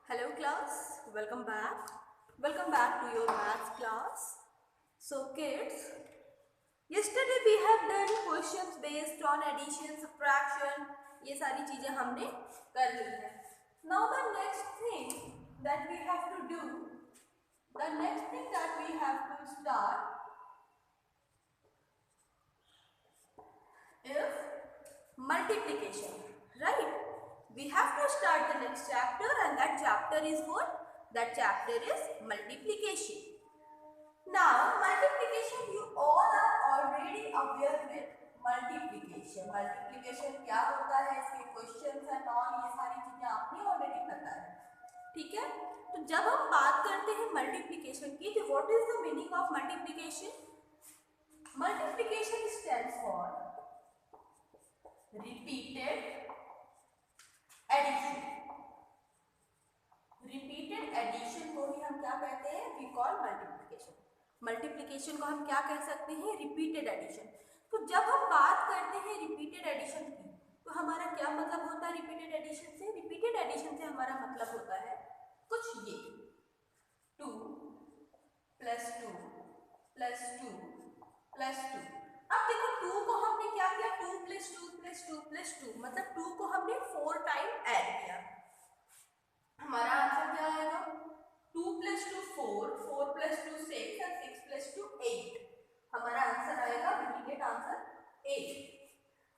Hello class, welcome back. Welcome back to your maths class. So kids, yesterday we have done questions based on addition, subtraction. ये सारी चीजें हमने कर ली है. Now the next thing that we have to do, the next thing that we have to start is multiplication, right? We have to start the next chapter, and that chapter is what? That chapter is multiplication. Now multiplication, you all are already aware with multiplication. Multiplication क्या होता है, इसके questions and all ये सारी चीजें आपने already पता है. ठीक है, तो जब हम बात करते हैं मल्टीप्लिकेशन की, तो what is the meaning of multiplication? Multiplication stands for repeated addition. repeated addition को ही हम क्या कहते हैं? we call multiplication. मल्टीप्लिकेशन को हम क्या कह सकते हैं? Repeated addition. तो जब हम बात करते हैं रिपीटेड एडिशन की, तो हमारा क्या मतलब होता है रिपीटेड एडिशन से? रिपीटेड एडिशन से हमारा मतलब होता है कुछ ये 2 प्लस 2 प्लस 2 प्लस 2. अब देखो 2 को हमने क्या किया? 2 प्लस 2 प्लस 2 प्लस 2, मतलब 2 को हमने 4 टाइम ऐड किया. हमारा आंसर क्या आएगा? 2 प्लस 2 4, 4 प्लस 2 6 और 6 प्लस 2 8. हमारा आंसर आएगा, इमीडिएट आंसर 8.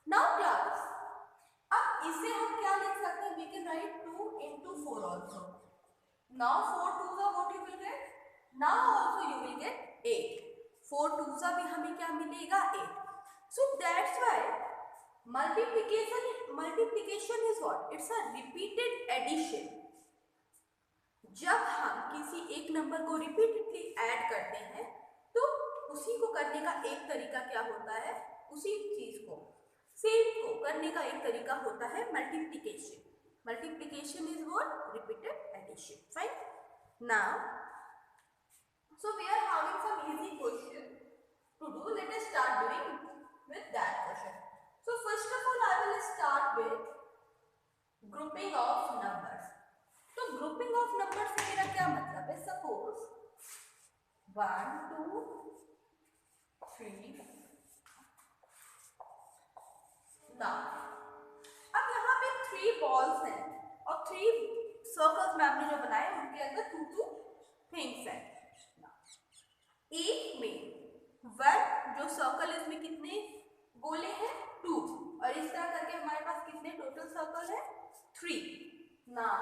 नाउ क्लास, अब इसे हम क्या लिख सकते हैं? We can write 2 into 4 also. Now 4 2s are what you will get? Now also you will get 8. 4 2s भी हमें क्या मिलेगा? 8. So that's why multiplication is what? It's a repeated addition. जब हम किसी एक नंबर को रिपीटेडली ऐड करते हैं, तो उसी को करने का एक तरीका क्या होता है? उसी चीज को, सेम को करने का एक तरीका होता है multiplication. Multiplication is what? Repeated addition. Fine. Now so we are having some easy question to do. Let us start doing with that question. So first of all I will start with grouping of numbers. तो grouping of number से मेरा क्या मतलब है? Suppose 1 2 3. Now अब यहाँ पे 3 balls हैं और 3 सर्कल्स मैम ने जो बनाए उनके अंदर 2 थिंग्स हैं. एक में 1 जो सर्कल, इसमें कितने गोले हैं? 2. और इस तरह करके हमारे पास कितने टोटल सर्कल है? 3. Now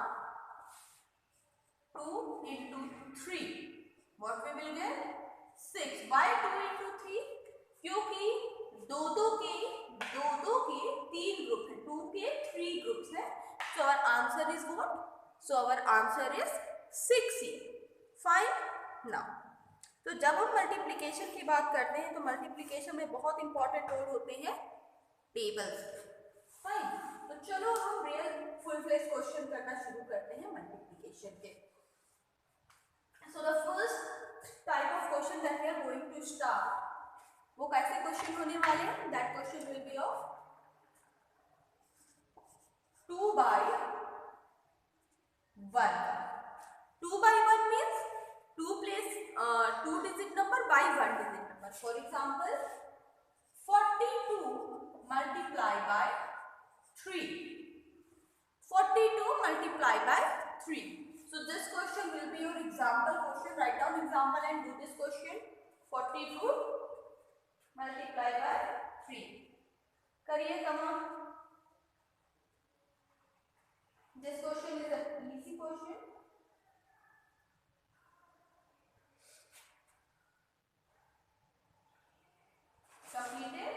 2 into 3, what we will get? 6. Why 2 into 3? क्योंकि दो के 3 ग्रुप हैं, 2 के 3 ग्रुप्स हैं. So our answer is what? So our answer is 6. Fine. Now, तो जब हम मल्टीप्लिकेशन की बात करते हैं, तो मल्टीप्लिकेशन में बहुत इंपॉर्टेंट रोल होते हैं टेबल्स. फाइन. तो चलो हम रियल फुल फ्लेज क्वेश्चन करना शुरू करते हैं मल्टीप्लिकेशन के. So the first type of question that we are going to start, वो कैसे क्वेश्चन होने वाले हैं? That question will be of 2 by 1. 2 by 1 means 2 place 2 digit number by 1 digit number. For example, 42 multiply by 3. 42 multiply by 3. So this question will be your example question. Write down example and do this question. 42 multiply by 3. करिए कमाल. This question is an easy question. Completed.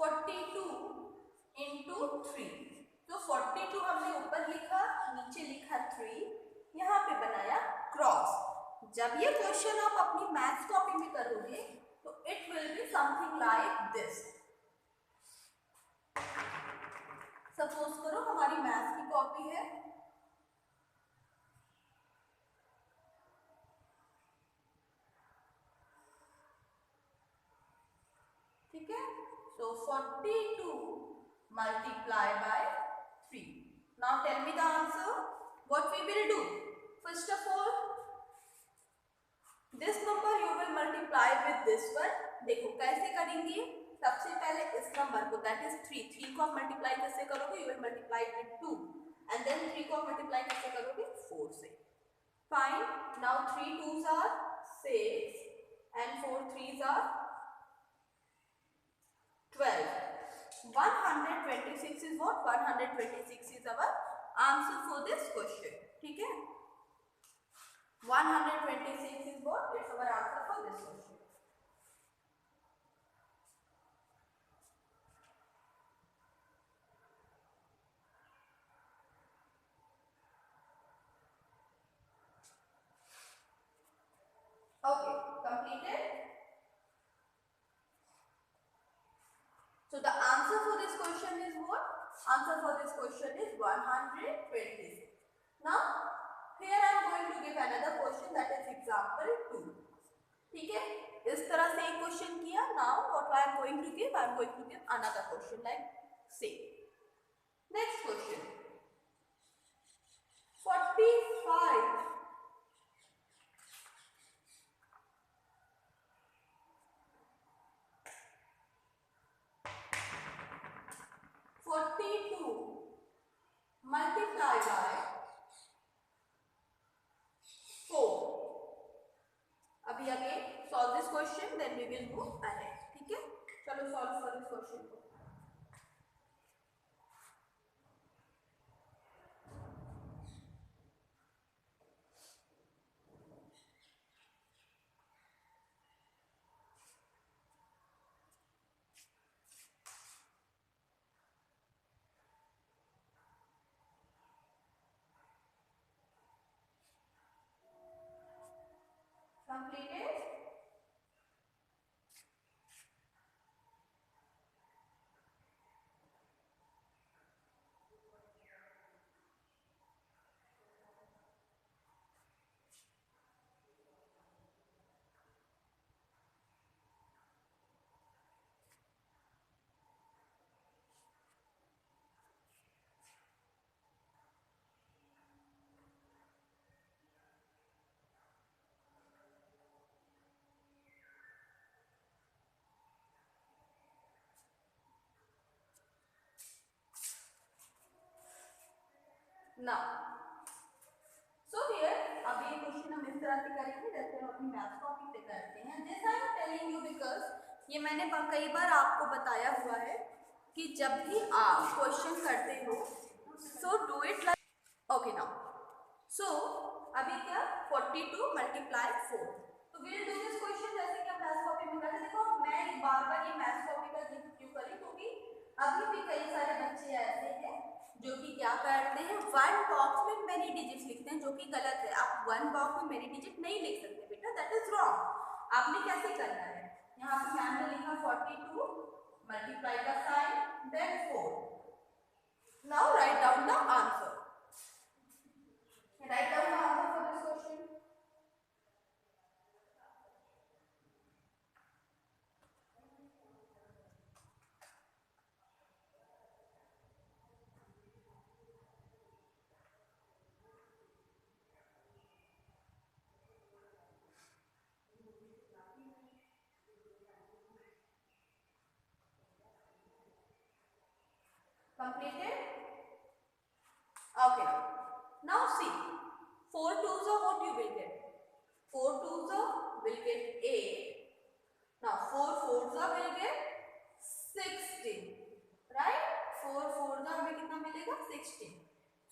42 into 3। तो 42 हमने ऊपर लिखा, नीचे लिखा 3, यहाँ पे बनाया क्रॉस। जब ये क्वेश्चन आप अपनी मैथ्स कॉपी में करोगे तो it will be something like this. Suppose करो हमारी मैथ्स की कॉपी है, ठीक है। सो 42 multiply by 3. Now tell me the answer. What we will do? First of all, this number you will multiply with this one. देखो कैसे करेंगे। सबसे पहले इस नंबर को, दैट इज 3 को आप मल्टीप्लाई कैसे करोगे? You will multiply with 2 and then 3 को आप मल्टीप्लाई कैसे करोगे? 4 से। Fine. Now 3 2s are 6 and 4 3s are 12. 126 is what? 126 is our answer for this question. ठीक है, 126 is what? It's our answer for this question. Okay, completed. So the answer for this question is what? Answer for this question is 126. Now here I am going to give another question, that is example 2. ठीक है, इस तरह से एक question किया। Now what I am going to give? I am going to give another question like say. Next question. 45 42 multiply by 4. अभी again solve this question, then we will move ahead. ठीक है, चलो solve for this question को। Completed. Now, so here अब ये question हम इस तरह से करेंगे जैसे हम अपनी मैथ्स कॉपी पे करते हैं। This I am telling you because ये मैंने कई बार आपको बताया हुआ है कि जब भी आप क्वेश्चन करते हो so do it like okay. Now so अभी क्या 42 मल्टीप्लाई 4, तो विल डू दिस क्वेश्चन जैसे कि हम मैथ्स कॉपी में करते। देखो मैं बार बार ये मैथ्स कॉपी का जिक्र क्यों करी, क्योंकि अभी भी कई सारे बच्चे ऐसे हैं जो कि क्या करते हैं, वन बॉक्स में मेनी डिजिट्स लिखते हैं, जो कि गलत है। आप वन बॉक्स में मेनी डिजिट नहीं लिख सकते बेटा, दैट इज रॉन्ग। आपने कैसे करना है, यहाँ पे मैम ने लिखा 42 मल्टीप्लाई का sign then 4। Now write down the answer, write down the answer for this question. Completed? Okay. Now see, 4 2s are what you will get? 4 2s are will get 8. Now 4 4s are will get 16. Right? 4 4s are हमें कितना मिलेगा? 16.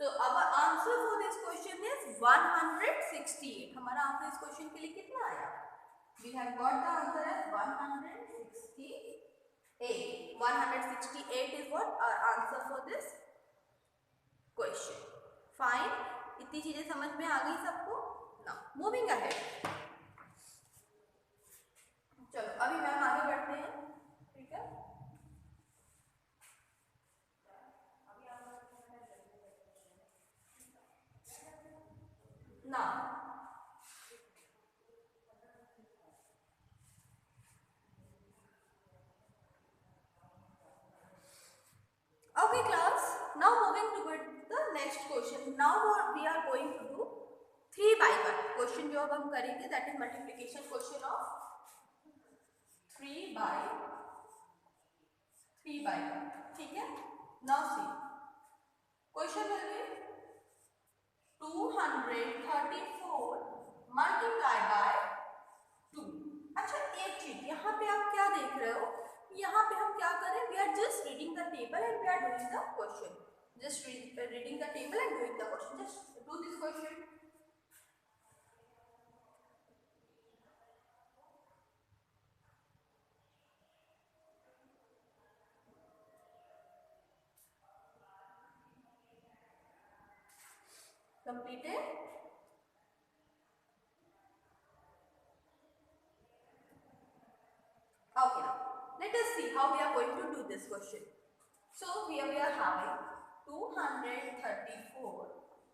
So our answer for this question is 168. हमारा answer इस question के लिए कितना आया? We have got the answer as 168. 168 is what our answer for this question. Fine. इतनी चीजें समझ में आ गई सबको? Now moving ahead. चलो अभी मैम आगे बढ़ते हैं, ठीक है? Now okay class, now moving toward the next question. Now what we are going to do 3 by 1 question जो अब हम करेंगे, that is multiplication question of 3 by 1, ठीक है? Now see, question will be 234 multiplied by 2. अच्छा एक चीज यहाँ पे आप क्या देख रहे हो, यहाँ पे हम क्या करें, we are just reading the table and we are doing the question. Just reading the table and doing the question. Just do this question. Completed? Okay, now let us see how we are going to do this question. So here we are having 234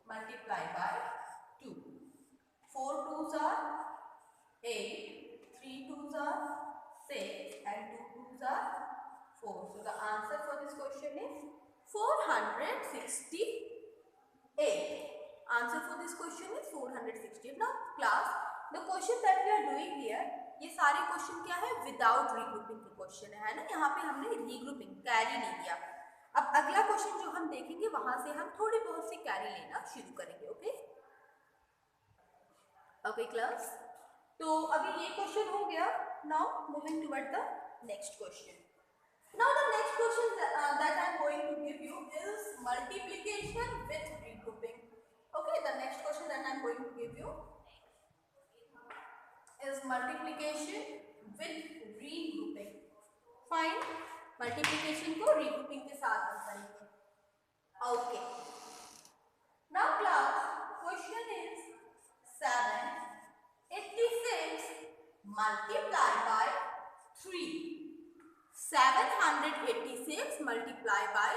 multiplied by 2. 4 2s are 8, 3 2s are 6 and 2 2s are 4. So the answer for this question is 468. Answer for this question is 468. Now class, the question that we are doing here, ये सारे question क्या है, without regrouping के question है ना? यहाँ पे हमने रीग्रुपिंग कैरी नहीं दिया. अब अगला क्वेश्चन जो हम देखेंगे वहां से हम थोड़ी बहुत सी कैरी लेना शुरू करेंगे. ओके ओके क्लास, तो अभी ये क्वेश्चन हो गया. Now moving toward the next question. Now the next question that I am going to give you is multiplication with regrouping. Okay, the next question that I am going to give you is multiplication with regrouping. Fine, multiplication को regrouping के साथ हम करेंगे. Okay. Now class, question is 786 multiplied by 3. 786 multiplied by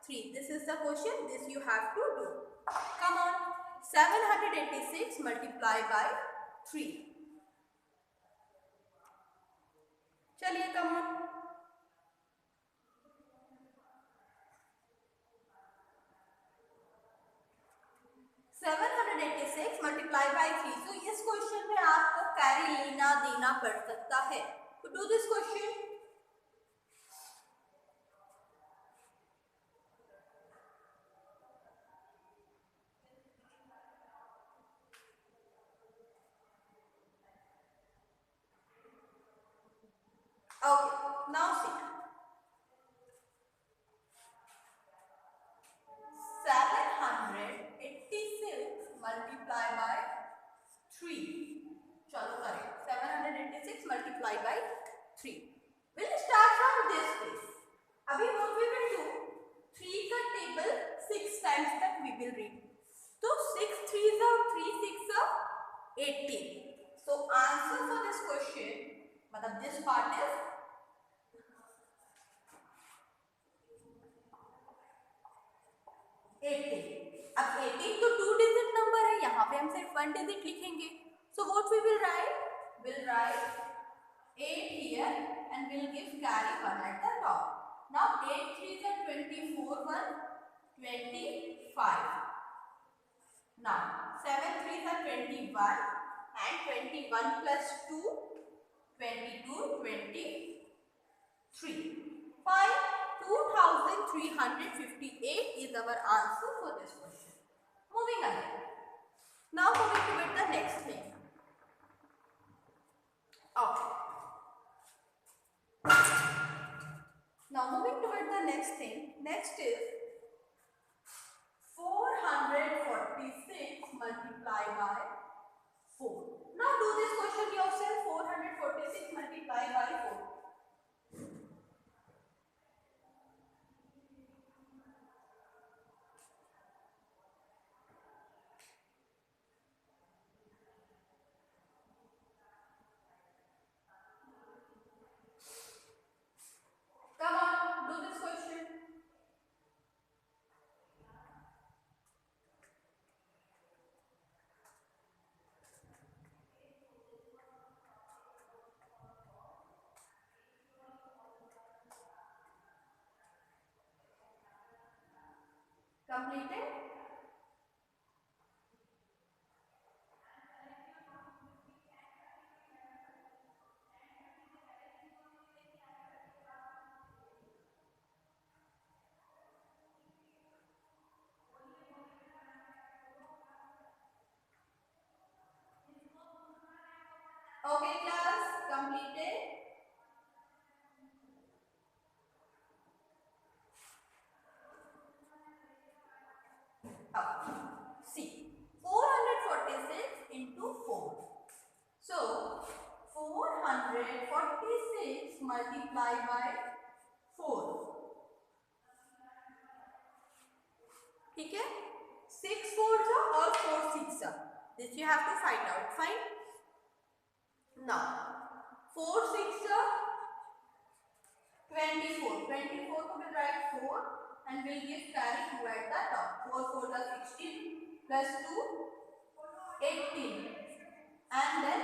3. This is the question. This you have to do. Come on. 786 multiplied by 3. चलिए come on. multiplied by 3. So इस question में आपको carry लेना देना पड़ सकता है. To do this question, okay, now see. 786 multiplied by 3. चलो करें. 786 multiplied by 3. We'll start from this place. अभी what we will do, 3 का टेबल 6 times तक we will read. तो 6 3s are 3 6 are 18. So answer for this question, मतलब this part is 18. अब 18 तो 2 digit number है, यहाँ पे हम सिर्फ 1 डिजिट लिखेंगे. So what we will write? We'll write 8 here and we'll give carry 1 at the top. Now 8 3s are 24, 1 25. Now 7 3s are 21 and 21 plus 2 22 23. Fine. 2358 is our answer for this question. Moving ahead. Now moving to the next thing. Okay. Now moving towards the next thing. Next is 446 multiplied by 4. Now do this question yourself. 446 multiplied by 4. completed? Okay, class, completed. See, 446 into 4. So, 446 multiplied by 4. ठीक है, 6 4 और 4 6. This you have to find out. Fine. Now, 4 6 24. 24 को will write 4 and will give carry 2 at the top. 4 4 is 16 plus 2 18 and then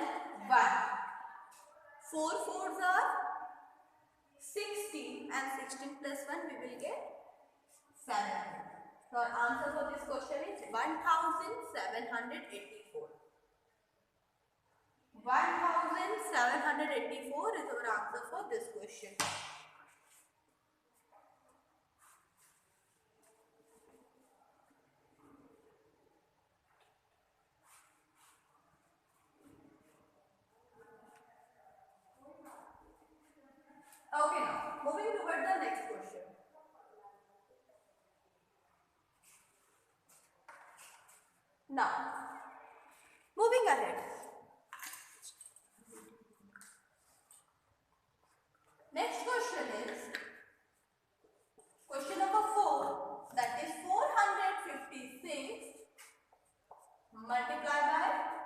1. 4 4s are 16 and 16 plus 1 we will get 7. So our answer for this question is 1784. 1784 is our answer for this question. Okay, now moving toward the next question. Now, moving ahead. Next question is question number 4, that is 456 multiplied by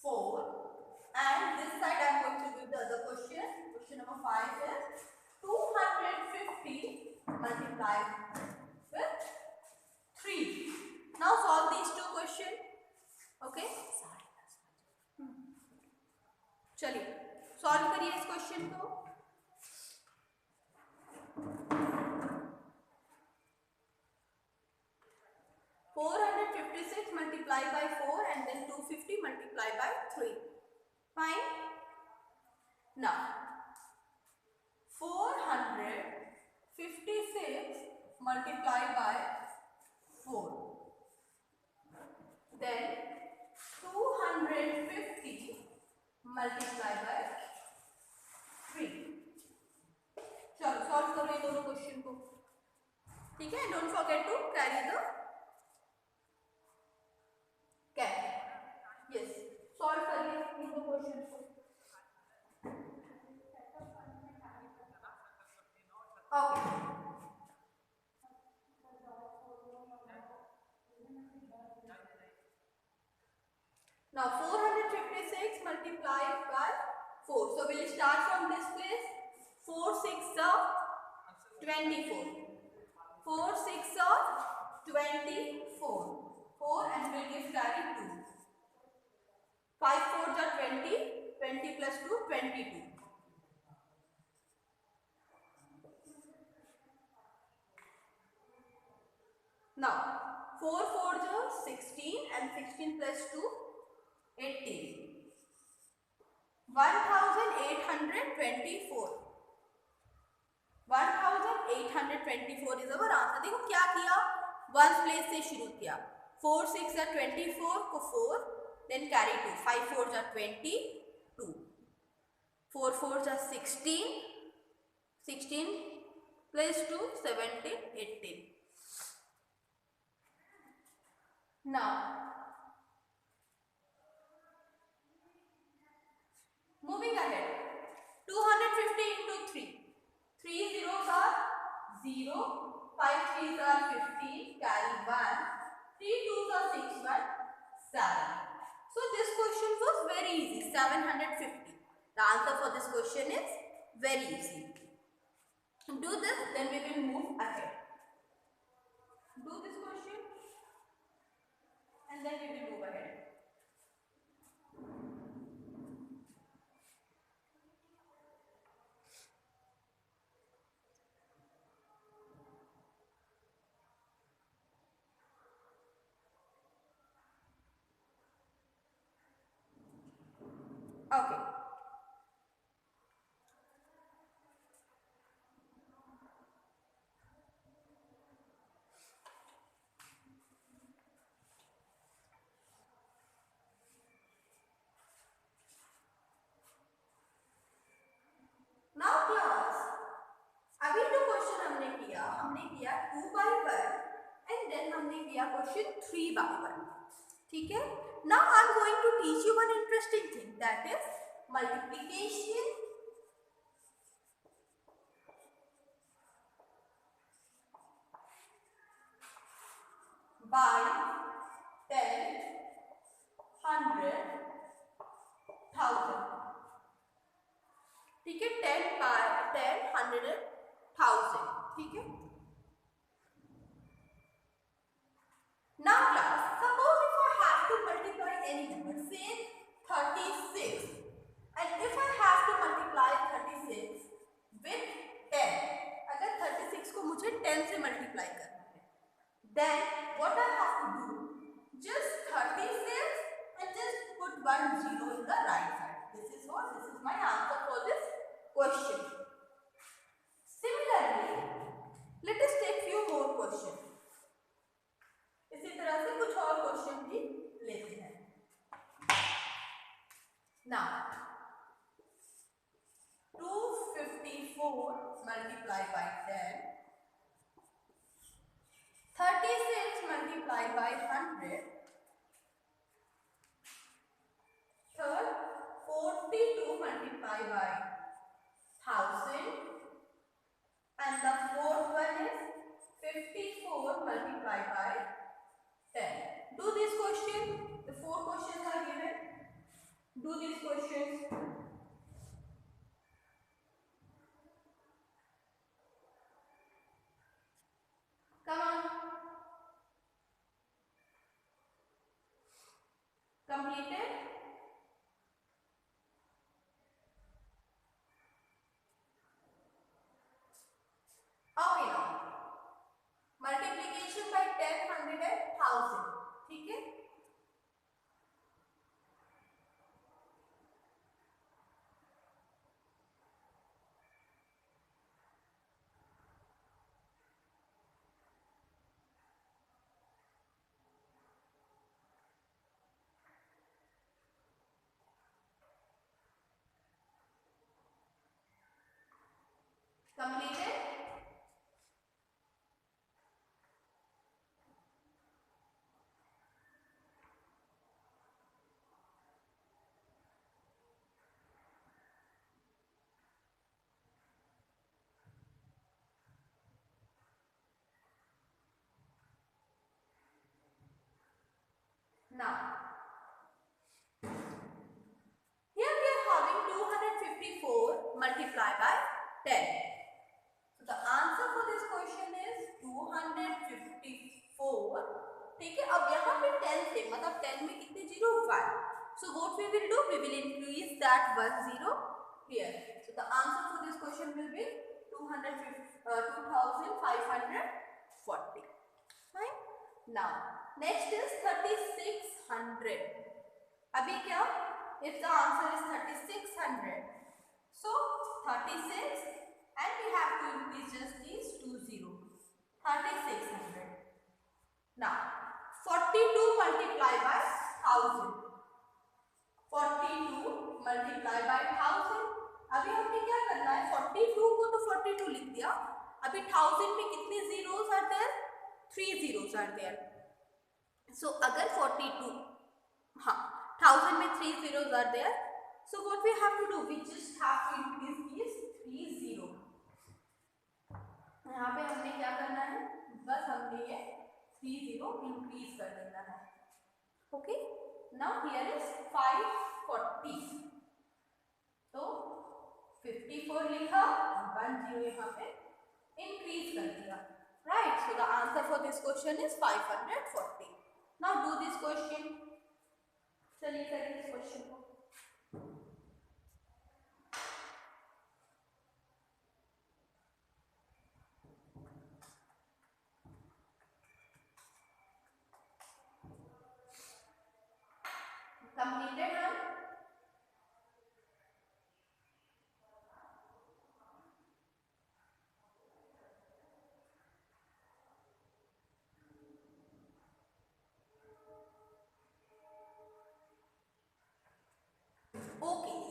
4, and this side I am going to give the other question. Question number 5 is 250 multiplied with 3. Now solve these two questions. Okay, चलिए solve करिए इस question को. Four 456 multiplied by 4 and then 250 multiplied by 3. Fine. Now 456 multiplied by 4. Then 250 multiplied by 3. चलो solve करो ये दोनों question को. ठीक है, don't forget to carry the carry. Yes, solve करिए इन दो क्वेश्चन को. Okay, now 456 multiplied by 4. So we'll start from this place. 4 6 are 24. 4 6 are 24. 4 and we'll give carry 2. 5 4 are 20. 20 plus 2 22. Now 4 4 are 16 and 16 plus 2 18. 1824. 1824 is our answer. देखो क्या किया, one place से शुरू किया. 4 6 are 24 को 4 then carry 2. 5 4 are 22. 4 4 are 16. 16 plus 2 17 18. Now moving ahead, 250 into 3. 3 zeros are 0, 5 3s are 15, carry 1, 3 2s are 6 1, 7. So this question was very easy, 750. The answer for this question is very easy. Do this, then we will move ahead. Do this question and then we will move ahead. Okay. Now class, अभी जो question हमने किया 2/1 and then हमने किया question 3/1. ठीक है. Now I am going to teach you one interesting thing, that is multiplication by 10, 100, 1000. ठीक है. 10 by 10, 100, 1000. ठीक है. Now class, suppose if I have to multiply any number, say 36, and if I have to multiply 36 with 10, अगर 36 को मुझे 10 से multiply करना है, then what I have to do? Just 36 and just put 1 0 in the right side. This is my answer for this question. Similarly, let us take few more questions. इसी तरह से कुछ और क्वेश्चन भी लेते हैं. Now 254 multiplied by 10, 36 multiplied by 100, third 42 multiplied by 1000, and the fourth one is 54 multiplied by 10. Do this question. The 4 questions are given. Do these questions. Come on. Completed? Okay now. Multiplication by 10, 100 and 1000. ठीक है. Completed? Now, here we are having 254 multiplied by 10. So the answer for this question is 254. ठीक है. अब यहाँ पे 10 से मतलब 10 में कितने zero? 1. So what we will do? We will increase that 1 0 here. So the answer for this question will be 2540. Fine. Now next is 3600. अभी क्या? If the answer is 3600, so 36 and we have to increase just these 2 0. 3600. Now 42 multiplied by 1000. 42 multiplied by 1000. अभी हमने क्या करना है? 42 को तो 42 लिख दिया. अभी 1000 में कितने zeros are there? 3 zeros are there. So अगर 42, हाँ, 1000 में 3 zeros are there. So what we have to do? We just have to increase these 3 0. यहाँ पे हमने क्या करना है? बस हमने ये 3 0 increase कर देना है. Okay. Now here is 540. तो 54 लिखा, 1 0 यहाँ पे increase कर दिया. Right. So the answer for this question is 540. Now do this question. चलिए करिए इस क्वेश्चन को. Completed हम. Okay.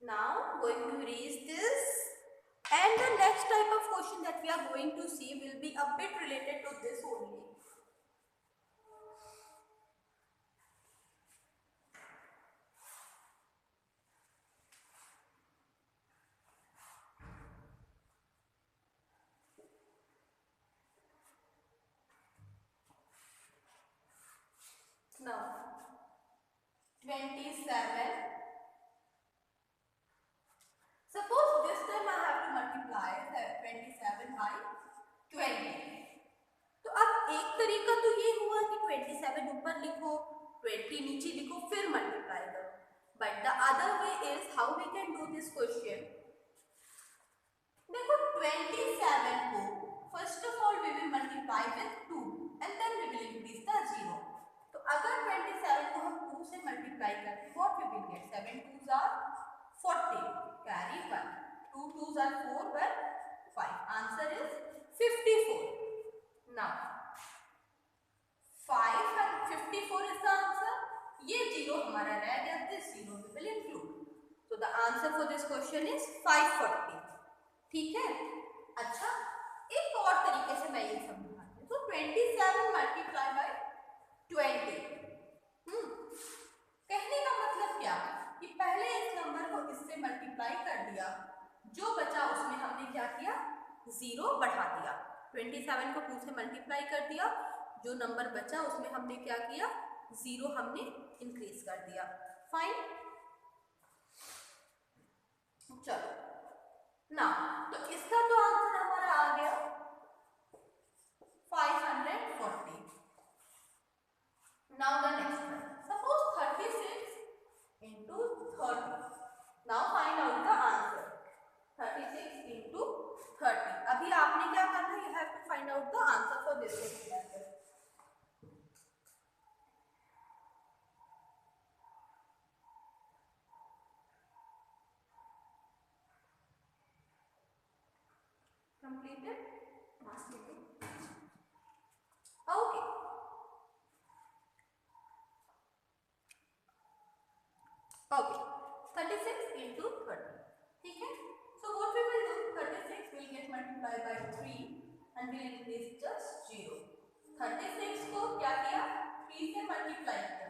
Now going to erase this. And the next type of question that we are going to see will be a bit related to this only. Now, 27. Suppose this time I have to multiply 27 by 20. तो अब एक तरीका तो ये हुआ कि 27 ऊपर लिखो, 20 नीचे लिखो, फिर मल्टीप्लाई करो. But the other way is how we can do this question. देखो 27 को first of all we will multiply with 2 and then we will increase the 0. तो अगर 27 को हम 2 से मल्टीप्लाई करते हैं what we will get. 7 2s are 40, carry 1, 2 2s are 4 but 5. Answer is 54. Now 5 and 54 is the answer. ये 0 हमारा रह गया, this 0 we will include. So the answer for this question is 540. ठीक है. अच्छा, एक और तरीके से मैं ये समझाती हूँ. तो 27 मल्टीप्लाई बाय 20. कहने का मतलब क्या कि पहले इस नंबर को इससे मल्टीप्लाई कर दिया, जो बचा उसमें हमने क्या किया, 0 बढ़ा दिया. 27 को 2 से मल्टीप्लाई कर दिया, जो नंबर बचा उसमें हमने क्या किया, 0 हमने इंक्रीज कर दिया. फाइन. चलो ना, तो इसका तो आंसर हमारा आ गया 540. Now the next one. Suppose 36 into 30. Now find out the answer. 36 into 30. अभी आपने क्या करना है, you have to find out the answer for this question. Completed? Okay. Okay. 36 into 30. ठीक है. So what we will do, 36 will get multiplied by 3 and will increase just 0. 36 को क्या किया, 3 से मल्टीप्लाई किया.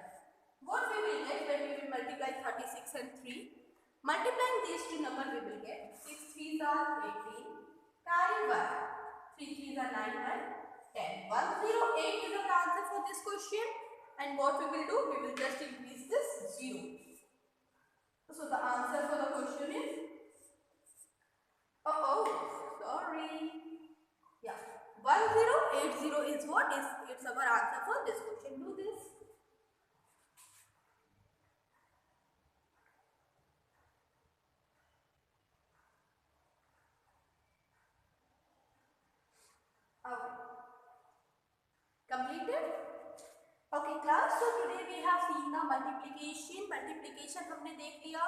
What we will get when we will multiply 36 and 3? Multiplying these two numbers we will get 6 3s are 18, carry 1, 3 3s are 9 and 10. 108 is the answer for this question. And what we will do, we will just increase this 0. So the answer for the question is, sorry. Yeah, 1080 is what is, it's our answer for this question. Do this. Okay. Completed? Okay class, so today we have seen the multiplication. Multiplication हमने देख लिया.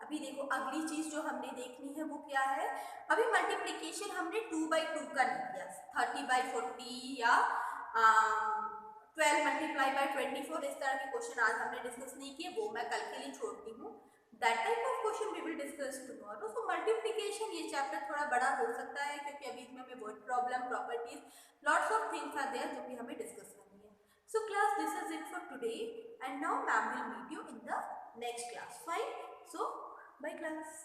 अभी देखो अगली चीज जो हमने देखनी है वो क्या है. अभी मल्टीप्लिकेशन हमने 2 by 2 का नहीं किया, 30 by 40 या 12 मल्टीप्लाई बाय 24, इस तरह के क्वेश्चन आज हमने डिस्कस नहीं किए, वो मैं कल के लिए छोड़ती हूँ. That type of question we will discuss tomorrow. So multiplication ये चैप्टर थोड़ा बड़ा हो सकता है क्योंकि अभी इसमें हमें word problem, properties, lots of things are there जो कि हमें डिस्कस करनी है. So class, this is it for today, and now ma'am will meet you in the next class. Fine. So bye class.